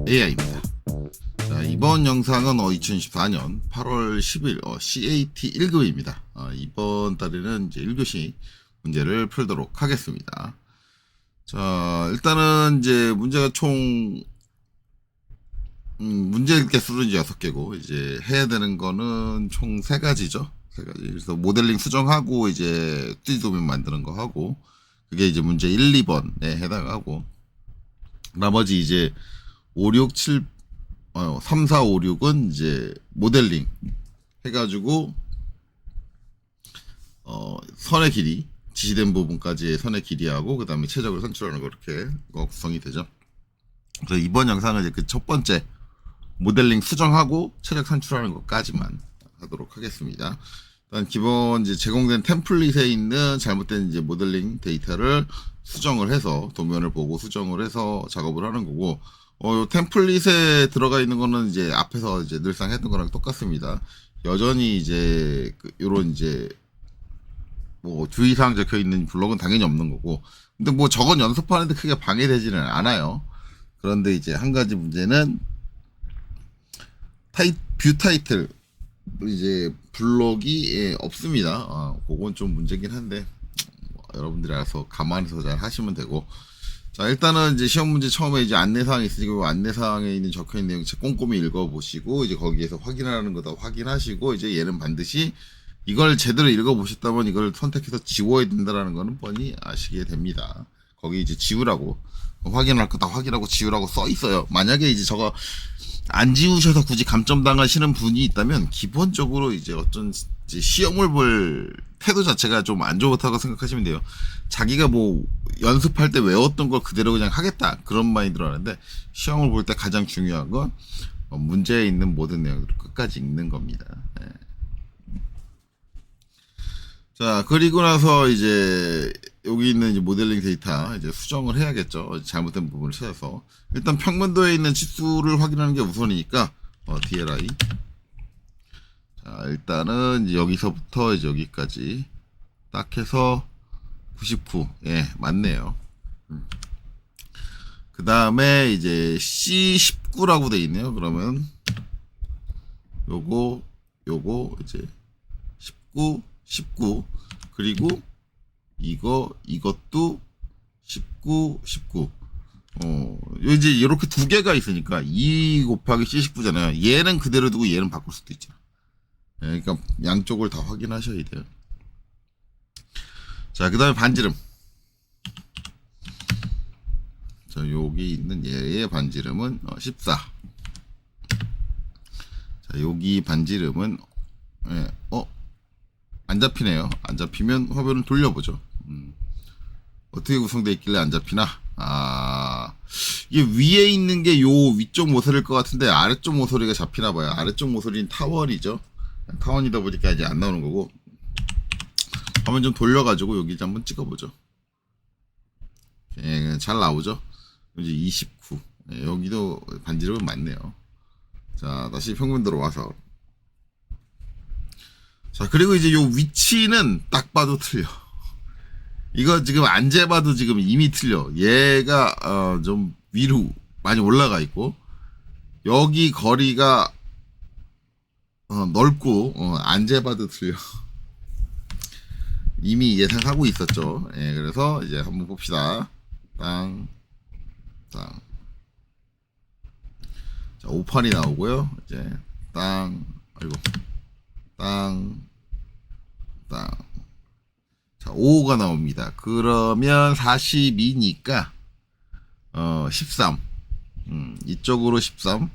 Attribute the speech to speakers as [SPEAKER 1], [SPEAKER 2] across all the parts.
[SPEAKER 1] AI입니다. 자, 이번 영상은 2024년 8월 10일 CAT 1급입니다. 이번 달에는 이제 1교시 문제를 풀도록 하겠습니다. 자, 일단은 이제 문제가 총 문제 개수는 이제 6개고 이제 해야 되는 거는 총 3가지죠. 3가지. 그래서 모델링 수정하고 이제 3D 도면 만드는 거 하고 그게 이제 문제 1, 2번에 해당하고 나머지 이제 5, 6, 7 3, 4, 5, 6은 이제 모델링 해가지고 선의 길이 지시된 부분까지의 선의 길이하고 그 다음에 최적을 산출하는 거 이렇게 구성이 되죠. 그래서 이번 영상은 이제 그 첫 번째 모델링 수정하고 최적 산출하는 것까지만 하도록 하겠습니다. 일단 기본 이제 제공된 템플릿에 있는 잘못된 이제 모델링 데이터를 수정을 해서 도면을 보고 수정을 해서 작업을 하는 거고, 요 템플릿에 들어가 있는 거는 이제 앞에서 이제 늘상 했던 거랑 똑같습니다. 여전히 이제 요런 이제 뭐 주의사항 적혀 있는 블록은 당연히 없는 거고, 근데 뭐 저건 연습하는데 크게 방해되지는 않아요. 그런데 이제 한 가지 문제는 뷰 타이틀 이제 블록이 없습니다. 그건 좀 문제긴 한데 여러분들이 알아서 감안해서 잘 하시면 되고, 자 일단은 이제 시험 문제 처음에 이제 안내사항이 있으니까 안내사항에 있는 적혀있는 내용 꼼꼼히 읽어보시고 이제 거기에서 확인하는 거 다 확인하시고 이제 얘는 반드시 이걸 제대로 읽어보셨다면 이걸 선택해서 지워야 된다라는 거는 뻔히 아시게 됩니다. 거기 이제 지우라고 확인할 거 다 확인하고 지우라고 써 있어요. 만약에 이제 저거 안 지우셔서 굳이 감점당하시는 분이 있다면 기본적으로 이제 어쩐 이제 시험을 볼 태도 자체가 좀 안 좋다고 생각하시면 돼요. 자기가 뭐 연습할 때 외웠던 걸 그대로 그냥 하겠다 그런 마인드로 하는데, 시험을 볼 때 가장 중요한 건 문제에 있는 모든 내용들을 끝까지 읽는 겁니다. 네. 자, 그리고 나서 이제 여기 있는 이제 모델링 데이터 이제 수정을 해야겠죠. 잘못된 부분을 찾아서 일단 평면도에 있는 치수를 확인하는 게 우선이니까 DLI. 자, 일단은 이제 여기서부터 이제 여기까지 딱 해서 99. 예, 맞네요. 그 다음에 이제 C19라고 돼 있네요. 그러면 요거 이제 19 그리고 이것도 19 이제 이렇게 두 개가 있으니까 2 곱하기 C19잖아요. 얘는 그대로 두고 얘는 바꿀 수도 있죠. 네, 그러니까 양쪽을 다 확인하셔야 돼요. 자, 그 다음에 반지름. 자, 여기 있는 얘의 반지름은 14. 자, 여기 반지름은 안 잡히네요. 안 잡히면 화면을 돌려보죠. 어떻게 구성되어 있길래 안 잡히나? 이게 위에 있는 게 요 위쪽 모서리일 것 같은데 아래쪽 모서리가 잡히나 봐요. 아래쪽 모서리는 타원이죠. 타원이다 보니까 이제 안 나오는 거고, 화면 좀 돌려가지고 여기 이제 한번 찍어보죠. 예, 잘 나오죠. 이제 29. 예, 여기도 반지름은 맞네요. 자, 다시 평면도로 와서. 자, 그리고 이제 요 위치는 딱 봐도 틀려. 이거 지금 안 재봐도 지금 이미 틀려. 얘가 좀 위로 많이 올라가 있고, 여기 거리가 넓고 안 재봐도 틀려. 이미 예상하고 있었죠. 예, 그래서 이제 한번 봅시다. 땅. 자, 58이 나오고요. 이제 땅. 자, 5가 나옵니다. 그러면 42니까 13. 이쪽으로 13.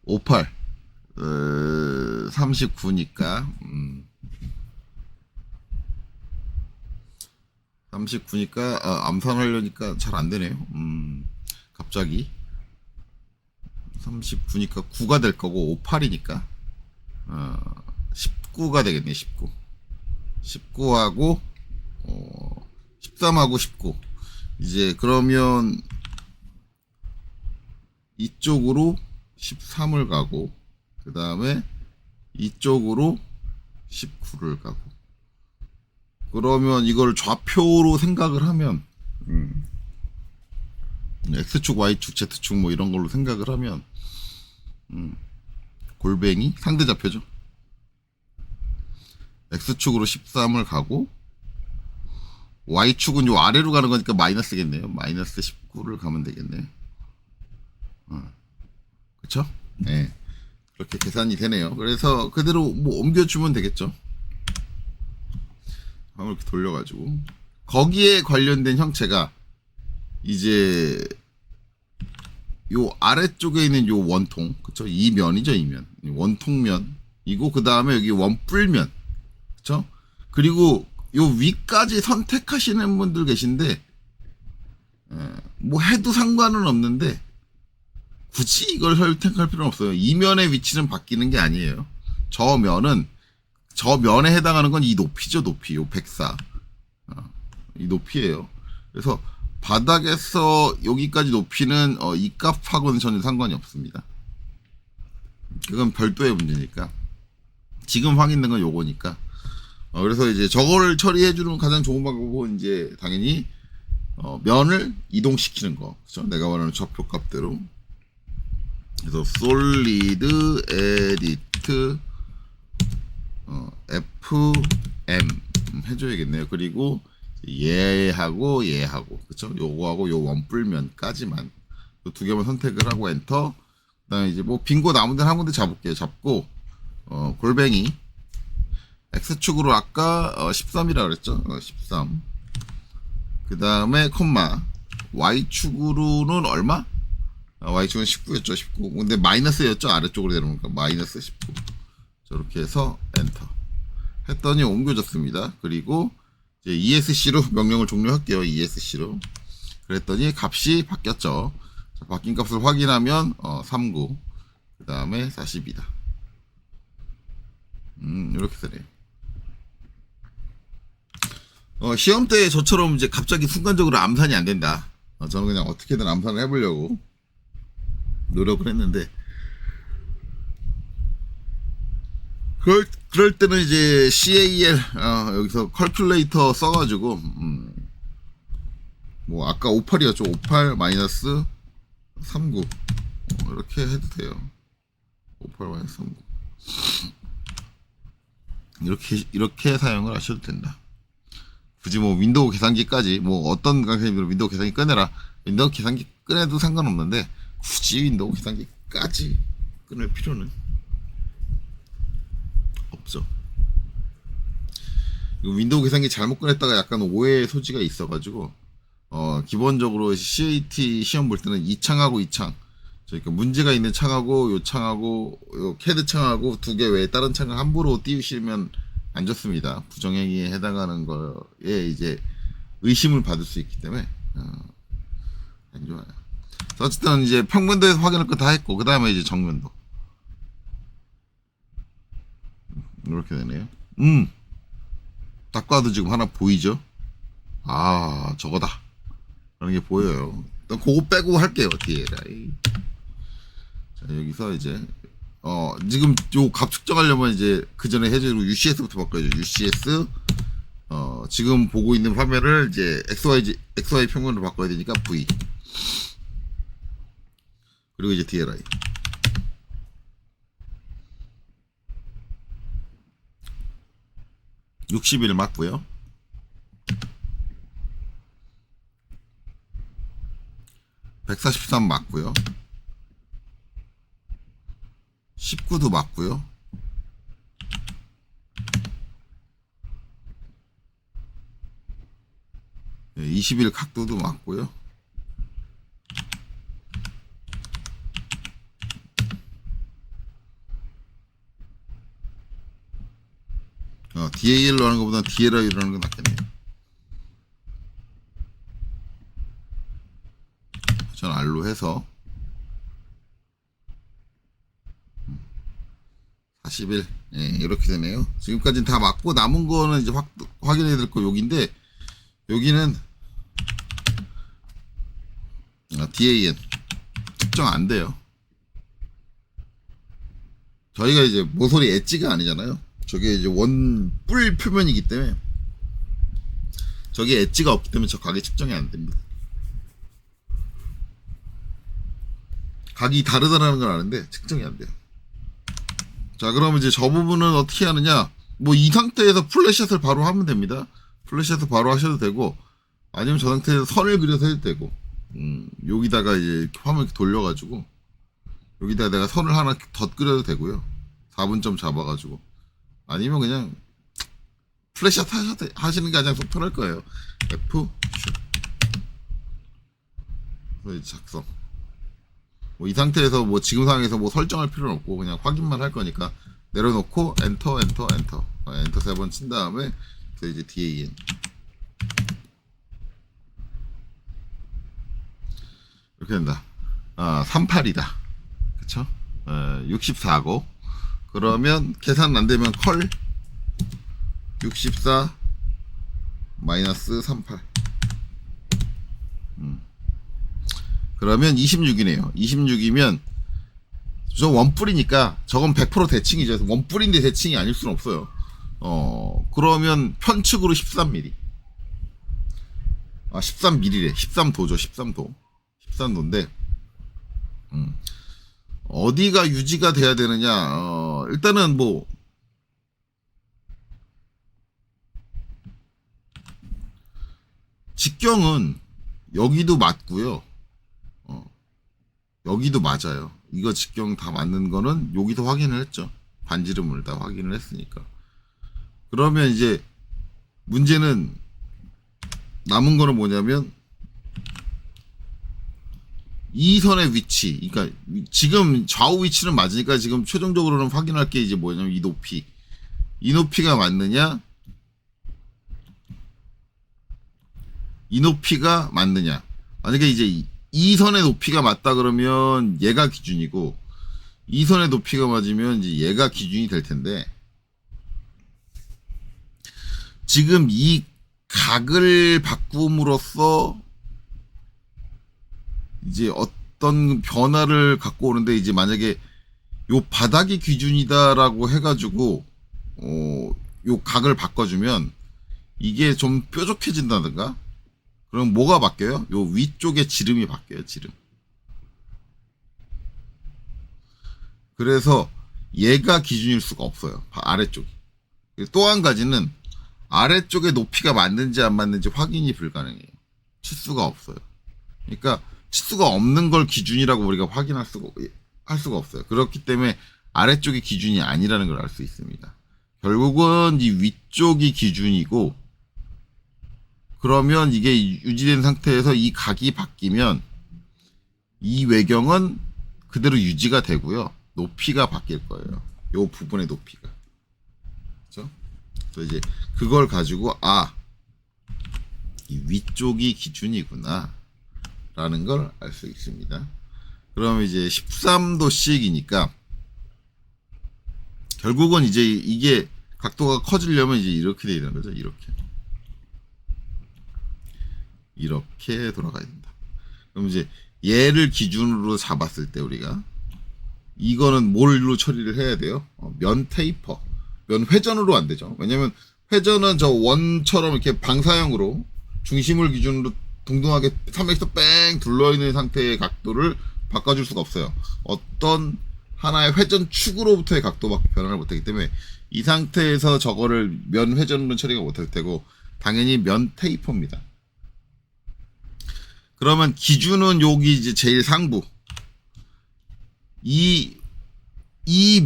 [SPEAKER 1] 58. 39니까 39니까 암산하려니까 잘 안 되네요. 갑자기 39니까 9가 될 거고 58이니까 19가 되겠네. 19하고 13하고 19. 이제 그러면 이쪽으로 13을 가고 그 다음에 이쪽으로 19를 가고, 그러면 이걸 좌표로 생각을 하면 X축, Y축, Z축 뭐 이런 걸로 생각을 하면 골뱅이 상대 좌표죠. X축으로 13을 가고 Y축은 요 아래로 가는 거니까 마이너스겠네요. 마이너스 19를 가면 되겠네. 그쵸? 네. 그렇게 계산이 되네요. 그래서 그대로 뭐 옮겨주면 되겠죠. 한번 이렇게 돌려가지고 거기에 관련된 형체가 이제 요 아래쪽에 있는 요 원통, 그쵸? 이 면이죠, 이 면. 원통면이고 그 다음에 여기 원뿔면, 그쵸? 그리고 요 위까지 선택하시는 분들 계신데 뭐 해도 상관은 없는데 굳이 이걸 선택할 필요는 없어요. 이 면의 위치는 바뀌는 게 아니에요. 저 면에 해당하는 건 이 높이죠, 높이. 요 104. 이 높이에요. 그래서 바닥에서 여기까지 높이는 이 값하고는 전혀 상관이 없습니다. 그건 별도의 문제니까. 지금 확인된 건 요거니까. 그래서 이제 저거를 처리해주는 가장 좋은 방법은 이제 당연히 면을 이동시키는 거. 그렇죠? 내가 원하는 좌표 값대로. 그래서 solid edit FM 해줘야겠네요. 그리고 얘하고 그쵸? 요거하고 요 원뿔면까지만 두 개만 선택을 하고 엔터. 그다음에 이제 뭐 빈곳 아무 데나 한 군데 잡을게요. 잡고 골뱅이 X축으로 아까 13이라 그랬죠. 13. 그 다음에 콤마 Y축으로는 얼마? Y축은 19였죠. 19. 근데 마이너스였죠. 아래쪽으로 내려오니까 마이너스 19. 저렇게 해서 엔터 했더니 옮겨졌습니다. 그리고 이제 ESC로 명령을 종료할게요. ESC로. 그랬더니 값이 바뀌었죠. 자, 바뀐 값을 확인하면 39. 그 다음에 40이다. 이렇게 되네요. 시험 때 저처럼 이제 갑자기 순간적으로 암산이 안 된다. 저는 그냥 어떻게든 암산을 해보려고 노력을 했는데, 그럴 때는 이제 CAL, 여기서 컬큘레이터 써가지고, 뭐, 아까 58이었죠. 58 마이너스 39. 이렇게 해도 돼요. 58 마이너스 39. 이렇게 사용을 하셔도 된다. 굳이 뭐 윈도우 계산기까지 뭐 어떤 강사님들은 윈도우 계산기 꺼내라, 윈도우 계산기 꺼내도 상관없는데 굳이 윈도우 계산기까지 끊을 필요는 없죠. 윈도우 계산기 잘못 꺼냈다가 약간 오해의 소지가 있어가지고 기본적으로 CAT 시험 볼 때는 이 창하고 이 창, 그러니까 문제가 있는 창하고 요 창하고 요 캐드 창하고 두 개 외에 다른 창을 함부로 띄우시면 안 좋습니다. 부정행위에 해당하는 거에 이제 의심을 받을 수 있기 때문에 안 좋아요. 어쨌든 이제 평면도에서 확인할 거 다 했고, 그 다음에 이제 정면도 이렇게 되네요. 딱 봐도 지금 하나 보이죠? 아, 저거다 라는 게 보여요. 일단 그거 빼고 할게요. 뒤에. 자, 여기서 이제 지금 요 값 측정하려면 이제 그 전에 해주고 UCS부터 바꿔야죠. UCS. 지금 보고 있는 화면을 이제 XY 평면으로 바꿔야 되니까 V. 그리고 이제 DLI. (61) 맞고요. 143 맞고요. 19도 맞고요. 21 각도도 맞고요. DAL로 하는 것보다 DLI로 하는 건 낫겠네요. 전 R로 해서 41. 예, 이렇게 되네요. 지금까지는 다 맞고 남은 거는 이제 확인해야 될 거 여기인데, 여기는 DAN 측정 안 돼요. 저희가 이제 모서리 엣지가 아니잖아요. 저게 이제 원뿔 표면이기 때문에 저게 엣지가 없기 때문에 저 가게 측정이 안 됩니다. 각이 다르다라는 걸 아는데 측정이 안 돼요. 자, 그러면 이제 저 부분은 어떻게 하느냐? 뭐 이 상태에서 플랫샷을 바로 하면 됩니다. 플랫샷을 바로 하셔도 되고, 아니면 저 상태에서 선을 그려서 해도 되고, 여기다가 이제 화면 이렇게 돌려가지고, 여기다가 내가 선을 하나 덧 그려도 되고요. 4분점 잡아가지고. 아니면 그냥 플랫샷 하시는 게 가장 속 편할 거예요. F 슛. 작성. 뭐 이 상태에서 뭐 지금 상황에서 뭐 설정할 필요는 없고 그냥 확인만 할 거니까 내려놓고 엔터 엔터 엔터 엔터 3번 친 다음에 이제 DAN 이렇게 된다. 38이다. 그쵸? 64고 그러면 계산 안 되면 컬 64 마이너스 38 그러면 26이네요. 26이면 저 원뿔이니까 저건 100% 대칭이죠. 원뿔인데 대칭이 아닐 수는 없어요. 그러면 편측으로 13mm. 13mm래. 13도죠. 13도. 13도인데 어디가 유지가 돼야 되느냐? 일단은 뭐 직경은 여기도 맞고요. 여기도 맞아요. 이거 직경 다 맞는 거는 여기도 확인을 했죠. 반지름을 다 확인을 했으니까. 그러면 이제 문제는 남은 거는 뭐냐면 이 선의 위치. 그러니까 지금 좌우 위치는 맞으니까 지금 최종적으로는 확인할 게 이제 뭐냐면 이 높이. 이 높이가 맞느냐? 이 높이가 맞느냐? 만약에 이제 이 선의 높이가 맞다 그러면 얘가 기준이고 이 선의 높이가 맞으면 이제 얘가 기준이 될 텐데 지금 이 각을 바꿈으로써 이제 어떤 변화를 갖고 오는데 이제 만약에 요 바닥이 기준이다라고 해가지고 요 각을 바꿔주면 이게 좀 뾰족해진다든가 그럼 뭐가 바뀌어요? 요 위쪽에 지름이 바뀌어요. 지름. 그래서 얘가 기준일 수가 없어요. 아래쪽이. 또 한 가지는 아래쪽에 높이가 맞는지 안 맞는지 확인이 불가능해요. 치수가 없어요. 그러니까 치수가 없는 걸 기준이라고 우리가 확인할 할 수가 없어요. 그렇기 때문에 아래쪽이 기준이 아니라는 걸 알 수 있습니다. 결국은 이 위쪽이 기준이고 그러면 이게 유지된 상태에서 이 각이 바뀌면 이 외경은 그대로 유지가 되고요. 높이가 바뀔 거예요. 요 부분의 높이가. 그렇죠? 그래서 이제 그걸 가지고 이 위쪽이 기준이구나 라는 걸 알 수 있습니다. 그러면 이제 13도씩이니까 결국은 이제 이게 각도가 커지려면 이제 이렇게 되는 거죠. 이렇게 돌아가야 된다. 그럼 이제 얘를 기준으로 잡았을 때 우리가 이거는 뭘로 처리를 해야 돼요? 면 테이퍼. 면 회전으로 안 되죠. 왜냐면 회전은 저 원처럼 이렇게 방사형으로 중심을 기준으로 동등하게 300에서 뺑 둘러있는 상태의 각도를 바꿔줄 수가 없어요. 어떤 하나의 회전축으로부터의 각도밖에 변화를 못하기 때문에 이 상태에서 저거를 면 회전으로 처리가 못할 테고 당연히 면 테이퍼입니다. 그러면 기준은 여기 이제 제일 상부. 이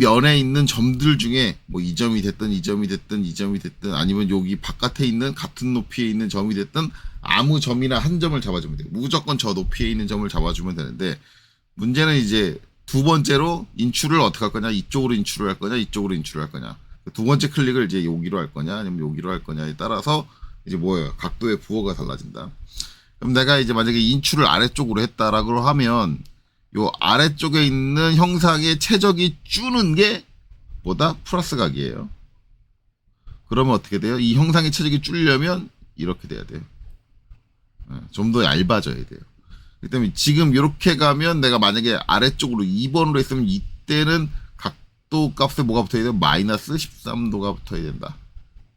[SPEAKER 1] 면에 있는 점들 중에 뭐 이 점이 됐든 이 점이 됐든 이 점이 됐든 아니면 여기 바깥에 있는 같은 높이에 있는 점이 됐든 아무 점이나 한 점을 잡아주면 돼요. 무조건 저 높이에 있는 점을 잡아주면 되는데 문제는 이제 두 번째로 인출을 어떻게 할 거냐, 이쪽으로 인출을 할 거냐, 이쪽으로 인출을 할 거냐. 두 번째 클릭을 이제 여기로 할 거냐 아니면 여기로 할 거냐에 따라서 이제 뭐예요? 각도의 부호가 달라진다. 그럼 내가 이제 만약에 인출을 아래쪽으로 했다라고 하면 요 아래쪽에 있는 형상의 최적이 주는 게 뭐다? 플러스 각이에요. 그러면 어떻게 돼요? 이 형상의 최적이 줄려면 이렇게 돼야 돼요. 좀 더 얇아져야 돼요. 그렇기 때문에 지금 이렇게 가면 내가 만약에 아래쪽으로 2번으로 했으면 이때는 각도 값에 뭐가 붙어야 돼요? 마이너스 13도가 붙어야 된다.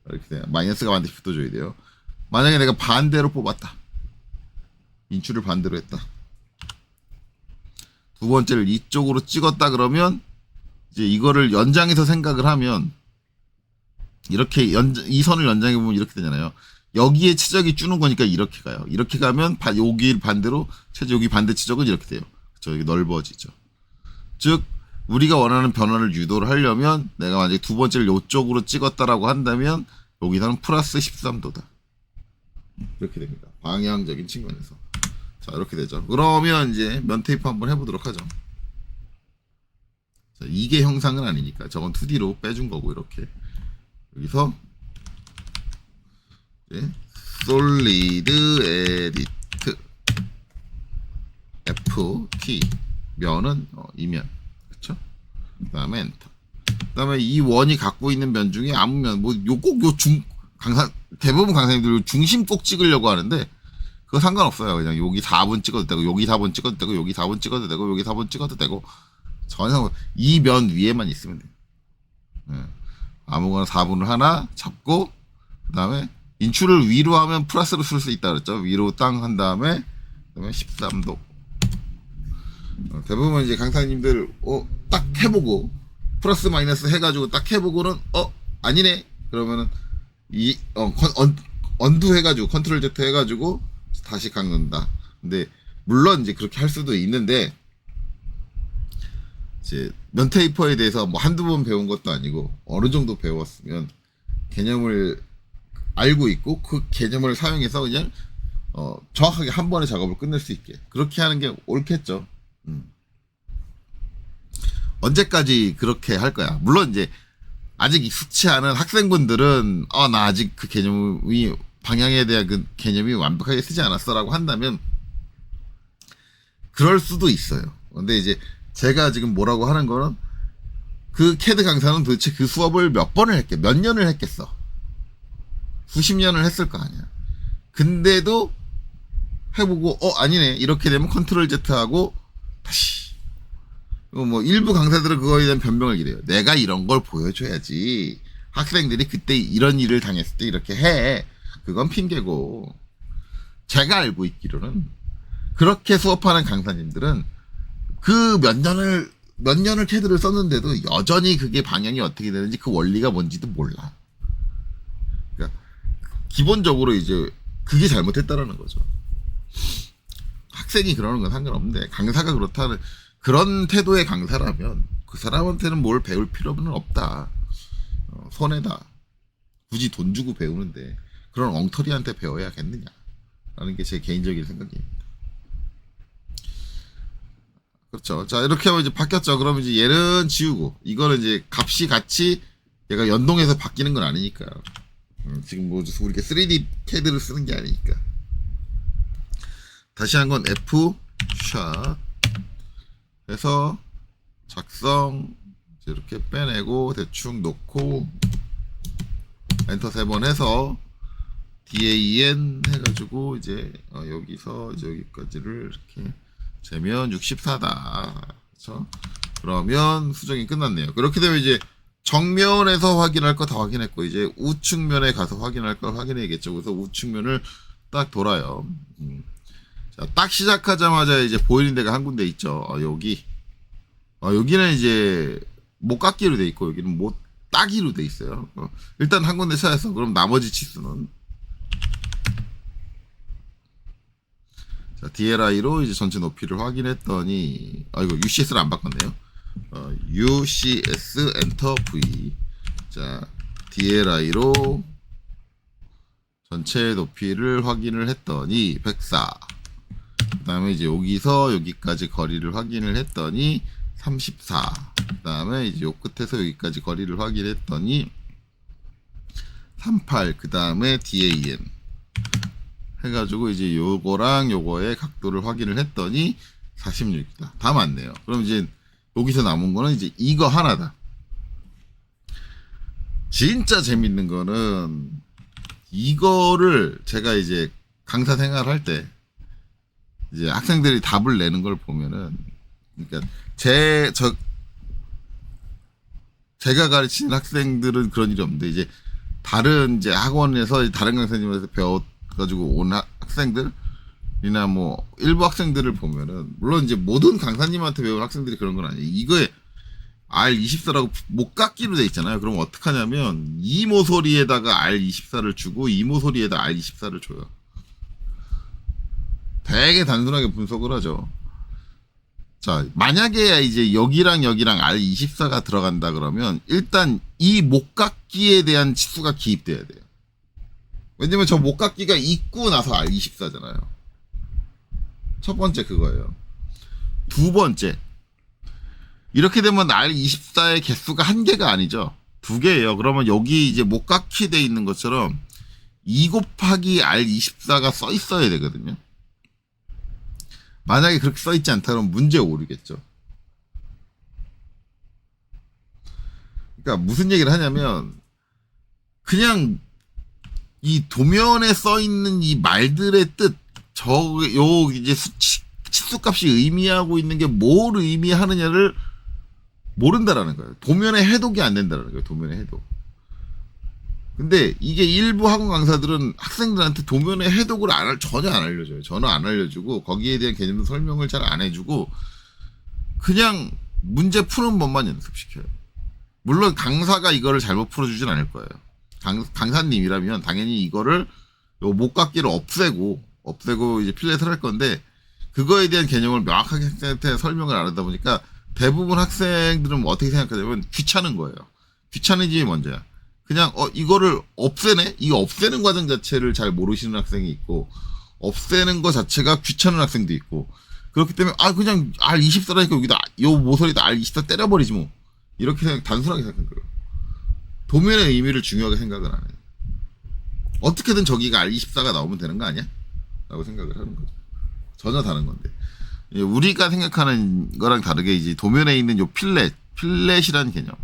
[SPEAKER 1] 이렇게 돼요. 마이너스가 반드시 붙어줘야 돼요. 만약에 내가 반대로 뽑았다. 인출을 반대로 했다. 두 번째를 이쪽으로 찍었다 그러면 이제 이거를 연장해서 생각을 하면 이렇게 이 선을 연장해 보면 이렇게 되잖아요. 여기에 최적이 주는 거니까 이렇게 가요. 이렇게 가면 여기 반대로 최적 여기 반대 최적은 이렇게 돼요. 그렇죠? 이게 넓어지죠. 즉 우리가 원하는 변화를 유도를 하려면 내가 만약에 두 번째를 이쪽으로 찍었다라고 한다면 여기서는 플러스 13도다. 이렇게 됩니다. 방향적인 측면에서. 자, 이렇게 되죠. 그러면 이제 면 테이프 한번 해보도록 하죠. 자, 이게 형상은 아니니까 저건 2D로 빼준 거고 이렇게 여기서 이제 솔리드 에디트 FT 면은 이면 그쵸? 그 다음에 엔터. 그 다음에 이 원이 갖고 있는 면 중에 아무 면 뭐 꼭 요 대부분 강사님들 중심 꼭 찍으려고 하는데 그거 상관없어요. 그냥 여기 4번 찍어도 되고 여기 4번 찍어도 되고 여기 4번 찍어도 되고 여기 4번 찍어도 되고 전혀 이 면 위에만 있으면 돼요. 네. 아무거나 4분을 하나 잡고 그 다음에 인출을 위로 하면 플러스로 쓸 수 있다 그랬죠. 위로 땅 한 다음에 그다음에 13도. 대부분 이제 강사님들 딱 해보고 플러스 마이너스 해가지고 딱 해보고는 아니네 그러면은 언두 해가지고 컨트롤 Z 해가지고 다시 깎는다. 근데 물론 이제 그렇게 할 수도 있는데 이제 면테이퍼에 대해서 뭐 한두 번 배운 것도 아니고 어느 정도 배웠으면 개념을 알고 있고 그 개념을 사용해서 그냥 정확하게 한 번에 작업을 끝낼 수 있게 그렇게 하는 게 옳겠죠. 언제까지 그렇게 할 거야? 물론 이제 아직 익숙치 않은 학생분들은 나 아직 그 개념이 방향에 대한 그 개념이 완벽하게 쓰지 않았어라고 한다면 그럴 수도 있어요. 근데 이제 제가 지금 뭐라고 하는 거는 그 캐드 강사는 도대체 그 수업을 몇 년을 했겠어. 수십 년을 했을 거 아니야. 근데도 해보고 아니네 이렇게 되면 컨트롤 Z 하고 다시 뭐 일부 강사들은 그거에 대한 변명을 이래요. 내가 이런 걸 보여줘야지 학생들이 그때 이런 일을 당했을 때 이렇게 해. 그건 핑계고 제가 알고 있기로는 그렇게 수업하는 강사님들은 그 몇 년을 캐드를 썼는데도 여전히 그게 방향이 어떻게 되는지 그 원리가 뭔지도 몰라. 그러니까 기본적으로 이제 그게 잘못했다라는 거죠. 학생이 그러는 건 상관없는데 강사가 그렇다는 그런 태도의 강사라면 그 사람한테는 뭘 배울 필요는 없다. 손해다. 굳이 돈 주고 배우는데 그런 엉터리한테 배워야겠느냐 라는 게 제 개인적인 생각입니다. 그렇죠. 자, 이렇게 하면 이제 바뀌었죠. 그러면 이제 얘는 지우고 이거는 이제 값이 같이 얘가 연동해서 바뀌는 건 아니니까 지금 뭐 우리가 3D 캐드를 쓰는 게 아니니까 다시 한 건 F 샷 해서 작성 이렇게 빼내고 대충 놓고 엔터 3번 해서 DAN 해가지고 이제 여기서 이제 여기까지를 이렇게 재면 64다. 그렇죠? 그러면 수정이 끝났네요. 그렇게 되면 이제 정면에서 확인할 거 다 확인했고 이제 우측면에 가서 확인할 걸 확인해야겠죠. 그래서 우측면을 딱 돌아요. 자, 딱 시작하자마자 이제 보이는 데가 한 군데 있죠. 여기. 여기는 이제 못 깎기로 돼 있고 여기는 못 따기로 돼 있어요. 일단 한 군데 찾았어. 그럼 나머지 치수는 자, DLI로 이제 전체 높이를 확인했더니 이거 UCS를 안 바꿨네요. UCS 엔터 V. 자, DLI로 전체 높이를 확인을 했더니 104. 그 다음에 이제 여기서 여기까지 거리를 확인을 했더니 34. 그 다음에 이제 요 끝에서 여기까지 거리를 확인했더니 38. 그 다음에 DAN 해가지고 이제 요거랑 요거의 각도를 확인을 했더니 46이다. 다 맞네요. 그럼 이제 여기서 남은 거는 이제 이거 하나다. 진짜 재밌는 거는 이거를 제가 이제 강사 생활할 때 이제 학생들이 답을 내는 걸 보면은 그러니까 제가 가르치는 학생들은 그런 일이 없는데 이제 다른 이제 학원에서 다른 강사님한테 배워가지고 온 학생들 이나 뭐 일부 학생들을 보면은 물론 이제 모든 강사님한테 배운 학생들이 그런 건 아니에요. 이거에 R24라고 목깎기로 돼 있잖아요. 그럼 어떡하냐면 이 모서리에다가 R24를 주고 이 모서리에다 R24를 줘요. 되게 단순하게 분석을 하죠. 자, 만약에 이제 여기랑 여기랑 R24가 들어간다 그러면 일단 이 목깎기에 대한 치수가 기입돼야 돼요. 왜냐면 저 목깎기가 있고 나서 R24잖아요. 첫 번째 그거예요. 두 번째, 이렇게 되면 R24의 개수가 한 개가 아니죠. 두 개예요. 그러면 여기 이제 목깎이 돼 있는 것처럼 2 곱하기 R24가 써 있어야 되거든요. 만약에 그렇게 써 있지 않다면 문제 오르겠죠. 그러니까 무슨 얘기를 하냐면 그냥 이 도면에 써 있는 이 말들의 뜻, 요 이제 치수값이 의미하고 있는 게 뭘 의미하느냐를 모른다라는 거예요. 도면에 해독이 안 된다라는 거예요. 도면에 해독. 근데 이게 일부 학원 강사들은 학생들한테 도면의 해독을 전혀 안 알려줘요. 전혀 안 알려주고 거기에 대한 개념 설명을 잘 안 해주고 그냥 문제 푸는 법만 연습시켜요. 물론 강사가 이거를 잘못 풀어주진 않을 거예요. 강사님이라면 당연히 이거를 요 목깎기를 없애고 이제 필렛을 할 건데 그거에 대한 개념을 명확하게 학생한테 설명을 안 하다 보니까 대부분 학생들은 어떻게 생각하냐면 귀찮은 거예요. 귀찮은지 먼저야. 그냥 이거를 없애네? 이거 없애는 과정 자체를 잘 모르시는 학생이 있고 없애는 거 자체가 귀찮은 학생도 있고 그렇기 때문에 그냥 R24라니까 여기다 요 모서리다 R24 때려버리지 뭐 이렇게 단순하게 생각한 거예요. 도면의 의미를 중요하게 생각을 안 해요. 어떻게든 저기가 R24가 나오면 되는 거 아니야? 라고 생각을 하는 거죠. 전혀 다른 건데 우리가 생각하는 거랑 다르게 이제 도면에 있는 요 필렛이라는 개념,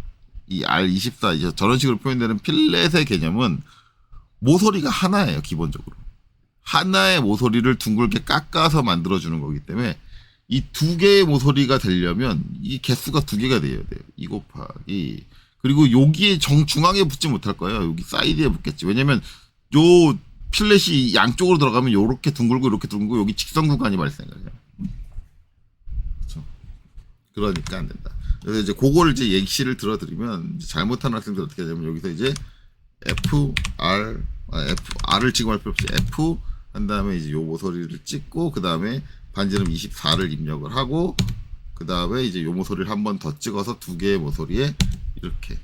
[SPEAKER 1] 이 R24 이제 저런 식으로 표현되는 필렛의 개념은 모서리가 하나예요. 기본적으로 하나의 모서리를 둥글게 깎아서 만들어주는 거기 때문에 이 두 개의 모서리가 되려면 이 개수가 두 개가 돼야 돼요. 2 곱하기 그리고 여기에 중앙에 붙지 못할 거예요. 여기 사이드에 붙겠지. 왜냐면 요 필렛이 양쪽으로 들어가면 요렇게 둥글고 이렇게 둥글고 여기 직선 구간이 발생해요. 그렇죠? 그러니까 안 된다. 그래서 이제 그거를 이제 예시를 들어드리면 이제 잘못하는 학생들 어떻게 하냐면 여기서 이제 R을 지금 할 필요 없이 F 한 다음에 이제 요 모서리를 찍고 그 다음에 반지름 24를 입력을 하고 그 다음에 이제 요 모서리를 한 번 더 찍어서 두 개의 모서리에 이렇게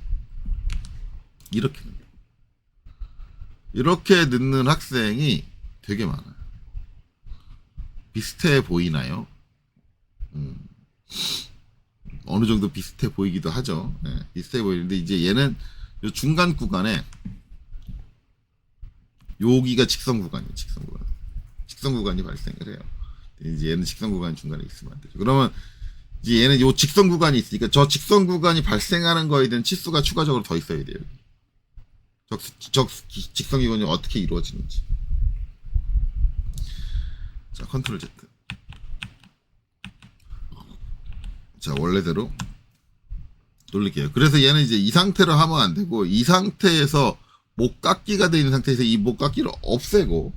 [SPEAKER 1] 넣는 학생이 되게 많아요. 비슷해 보이나요? 어느 정도 비슷해 보이기도 하죠. 네, 비슷해 보이는데 이제 얘는 요 중간 구간에 여기가 직선 구간이에요. 직선 구간이 발생을 해요. 이제 얘는 직선 구간이 중간에 있으면 안 되죠. 그러면 이제 얘는 요 직선 구간이 있으니까 저 직선 구간이 발생하는 거에 대한 치수가 추가적으로 더 있어야 돼요. 직선 기관이 어떻게 이루어지는지. 자, 컨트롤 Z. 자, 원래대로 돌릴게요. 그래서 얘는 이제 이 상태로 하면 안 되고 이 상태에서 목깎기가 되어 있는 상태에서 이 목깎기를 없애고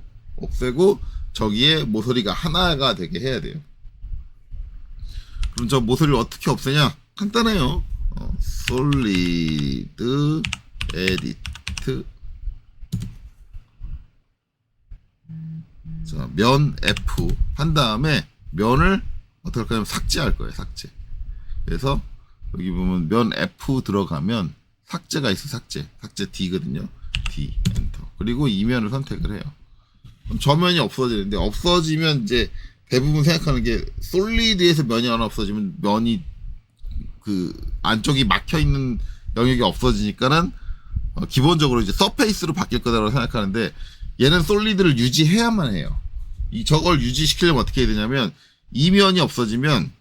[SPEAKER 1] 저기에 모서리가 하나가 되게 해야 돼요. 그럼 저 모서리를 어떻게 없애냐? 간단해요. 솔리드 에디트. 자, 면 F 한 다음에 면을 어떻게 할까요? 삭제할 거예요. 삭제. 그래서 여기 보면 면 F 들어가면 삭제가 있어. 삭제 D거든요. D 엔터. 그리고 이 면을 선택을 해요. 그럼 저 면이 없어지는데 없어지면 이제 대부분 생각하는 게 솔리드에서 면이 하나 없어지면 면이 그 안쪽이 막혀 있는 영역이 없어지니까는 기본적으로 이제 서페이스로 바뀔 거다라고 생각하는데 얘는 솔리드를 유지해야만 해요. 저걸 유지시키려면 어떻게 해야 되냐면 이 면이 없어지면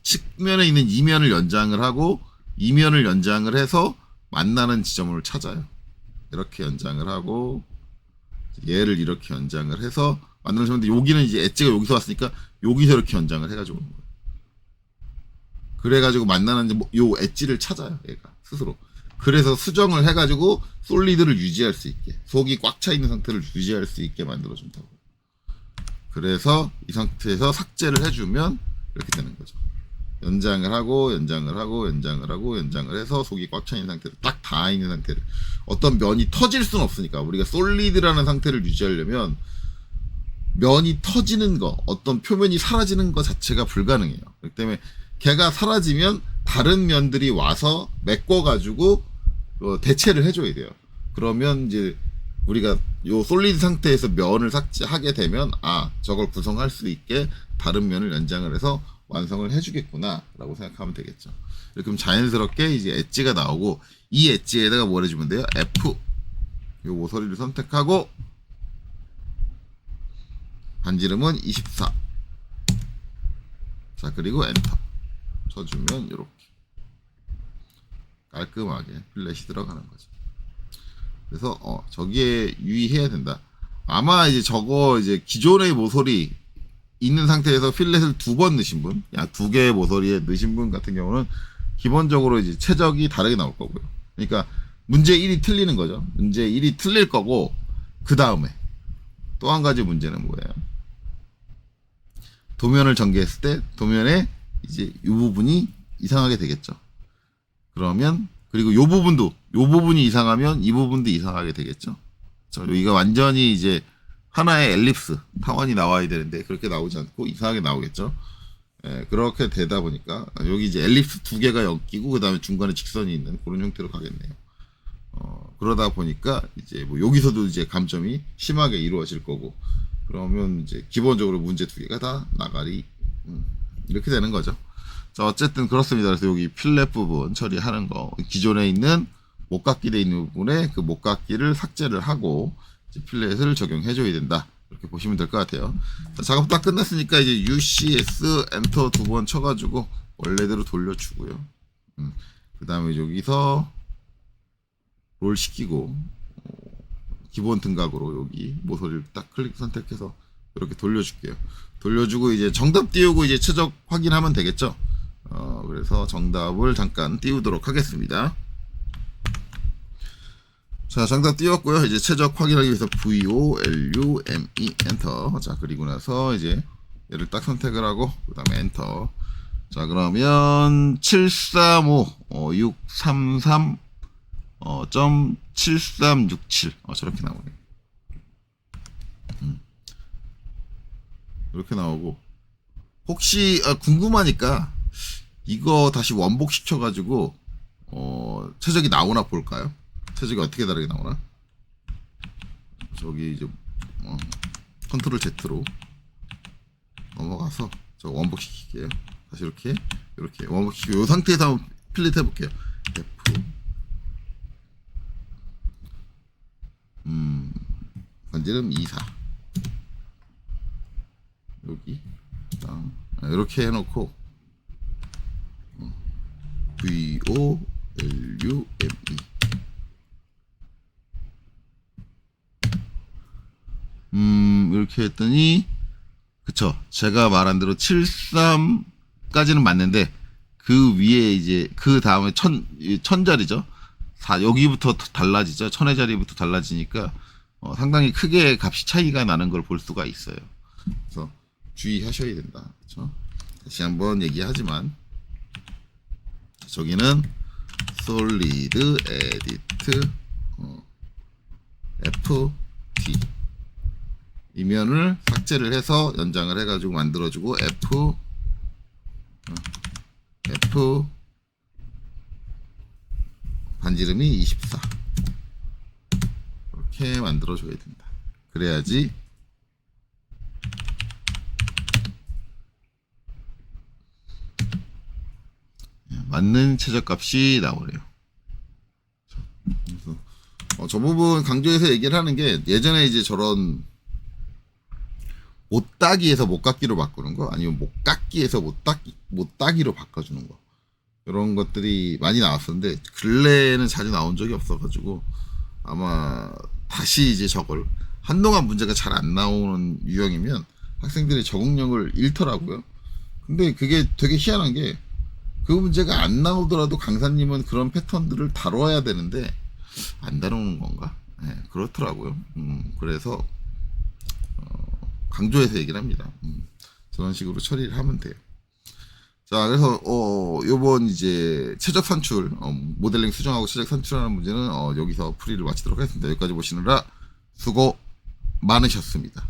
[SPEAKER 1] 측면에 있는 이 면을 연장을 하고 이 면을 연장을 해서 만나는 지점을 찾아요. 이렇게 연장을 하고 얘를 이렇게 연장을 해서 만나는 지점인데 여기는 이제 엣지가 여기서 왔으니까 여기서 이렇게 연장을 해가지고 오는 거예요. 그래가지고 만나는 요 엣지를 찾아요. 얘가 스스로. 그래서 수정을 해가지고 솔리드를 유지할 수 있게 속이 꽉 차 있는 상태를 유지할 수 있게 만들어준다고. 그래서 이 상태에서 삭제를 해주면 이렇게 되는 거죠. 연장을 하고 연장을 하고 연장을 하고 연장을 해서 속이 꽉 차 있는 상태로 딱 닿아 있는 상태를, 어떤 면이 터질 수는 없으니까 우리가 솔리드라는 상태를 유지하려면 면이 터지는 거, 어떤 표면이 사라지는 거 자체가 불가능해요. 그렇기 때문에 걔가 사라지면 다른 면들이 와서 메꿔가지고 대체를 해줘야 돼요. 그러면 이제 우리가 요 솔리드 상태에서 면을 삭제하게 되면 저걸 구성할 수 있게 다른 면을 연장을 해서 완성을 해주겠구나 라고 생각하면 되겠죠. 그럼 자연스럽게 이제 엣지가 나오고, 이 엣지에다가 뭘 해주면 돼요? F 요 모서리를 선택하고 반지름은 24. 자, 그리고 엔터 쳐주면 이렇게 깔끔하게 필렛이 들어가는 거죠. 그래서 저기에 유의해야 된다. 아마 이제 저거 이제 기존의 모서리 있는 상태에서 필렛을 2번 넣으신 분, 약 2개의 모서리에 넣으신 분 같은 경우는 기본적으로 이제 최적이 다르게 나올 거고요. 그러니까 문제 1이 틀리는 거죠. 문제 1이 틀릴 거고, 그 다음에 또 한 가지 문제는 뭐예요? 도면을 전개했을 때 도면에 이제 이 부분이 이상하게 되겠죠. 그러면 그리고 요 부분이 이상하면 이 부분도 이상하게 되겠죠. 여기가 완전히 이제 하나의 엘립스 타원이 나와야 되는데 그렇게 나오지 않고 이상하게 나오겠죠. 그렇게 되다 보니까 여기 이제 엘립스 2개가 엮이고 그 다음에 중간에 직선이 있는 그런 형태로 가겠네요. 그러다 보니까 이제 뭐 여기서도 이제 감점이 심하게 이루어질 거고, 그러면 이제 기본적으로 문제 2개가 다 나가리 이렇게 되는 거죠. 자, 어쨌든 그렇습니다. 그래서 여기 필렛 부분 처리하는 거, 기존에 있는 목깎이 되어 있는 부분에 그 목깎이를 삭제를 하고 이제 필렛을 적용해 줘야 된다, 이렇게 보시면 될 것 같아요. 자, 작업 다 끝났으니까 이제 UCS 엔터 2번 쳐가지고 원래대로 돌려주고요. 그 다음에 여기서 롤 시키고 기본 등각으로 여기 모서리를 딱 클릭 선택해서 이렇게 돌려줄게요. 돌려주고 이제 정답 띄우고 이제 최적 확인하면 되겠죠. 그래서 정답을 잠깐 띄우도록 하겠습니다. 자, 정답 띄웠고요. 이제 최적 확인하기 위해서 VOLUME 엔터. 자, 그리고 나서 이제 얘를 딱 선택을 하고 그 다음에 엔터. 자, 그러면 735 633 .7367 저렇게 나오네. 이렇게 나오고, 혹시 궁금하니까 이거 다시 원복 시켜가지고 최적이 나오나 볼까요? 최적이 어떻게 다르게 나오나? 저기 이제 컨트롤 Z로 넘어가서 저 원복 시킬게요. 다시 이렇게 원복 시키고 이 상태에서 한번 필렛 해볼게요. F 반지름 24 여기 이렇게 해놓고 VOLUME 이렇게 했더니 그쵸, 제가 말한 대로 73까지는 맞는데 그 위에 이제 그 다음에 천자리죠. 여기부터 달라지죠. 천의 자리부터 달라지니까 상당히 크게 값이 차이가 나는 걸 볼 수가 있어요. 그래서 주의하셔야 된다. 그렇죠? 다시 한번 얘기하지만 저기는 솔리드 에디트 FT 이면을 삭제를 해서 연장을 해가지고 만들어주고 F 반지름이 24 이렇게 만들어줘야 된다. 그래야지 맞는 최저값이 나오네요. 그래서 저 부분 강조해서 얘기를 하는 게, 예전에 이제 저런 못따기에서 못깎기로 바꾸는 거, 아니면 못깎기에서 못따기로 바꿔주는 거, 이런 것들이 많이 나왔었는데 근래에는 자주 나온 적이 없어가지고 아마 다시 이제 저걸, 한동안 문제가 잘 안 나오는 유형이면 학생들이 적응력을 잃더라고요. 근데 그게 되게 희한한 게, 그 문제가 안 나오더라도 강사님은 그런 패턴들을 다뤄야 되는데 안 다루는 건가? 네, 그렇더라고요. 그래서 강조해서 얘기를 합니다. 저런 식으로 처리를 하면 돼요. 자, 그래서 요번 이제 최적 산출 모델링 수정하고 최적 산출하는 문제는 여기서 풀이를 마치도록 하겠습니다. 여기까지 보시느라 수고 많으셨습니다.